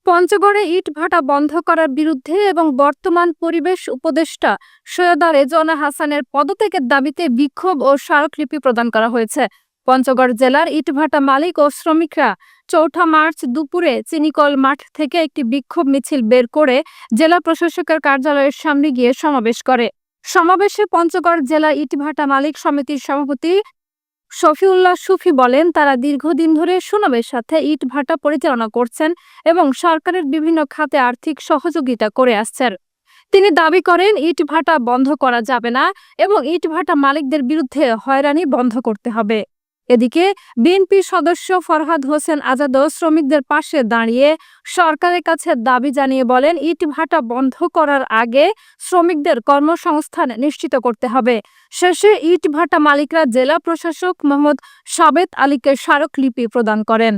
পঞ্চগড়ে ইটভাটা বন্ধ করার বিরুদ্ধে এবং বর্তমান পরিবেশ উপদেষ্টা সৈয়দা রেজওয়ানা হাসানের পদত্যাগের দাবিতে বিক্ষোভ ও স্মারকলিপি প্রদান করা হয়েছে। পঞ্চগড় জেলার ইটভাটা মালিক ও শ্রমিকরা ৪ মার্চ দুপুরে চিনিকল মাঠ থেকে একটি বিক্ষোভ মিছিল বের করে জেলা প্রশাসকের কার্যালয়ের সামনে গিয়ে সমাবেশ করে। সমাবেশে পঞ্চগড় জেলা ইটভাটা মালিক সমিতির সভাপতি শফিউল্লাহ সুফি বলেন, তারা দীর্ঘদিন ধরে সুনামের সাথে ইটভাটা পরিচালনা করছেন এবং সরকারের বিভিন্ন খাতে আর্থিক সহযোগিতা করে আসছেন। তিনি দাবি করেন, ইটভাটা বন্ধ করা যাবে না এবং ইটভাটা মালিকদের বিরুদ্ধে হয়রানি বন্ধ করতে হবে। এদিকে বিএনপি সদস্য ফরহাদ হোসেন আজাদও শ্রমিকদের পাশে দাঁড়িয়ে সরকারের কাছে দাবি জানিয়ে বলেন, ইটভাটা বন্ধ করার আগে শ্রমিকদের কর্মসংস্থান নিশ্চিত করতে হবে। শেষে ইটভাটা মালিকরা জেলা প্রশাসক মোহাম্মদ সাবেত আলীকে স্মারকলিপি প্রদান করেন।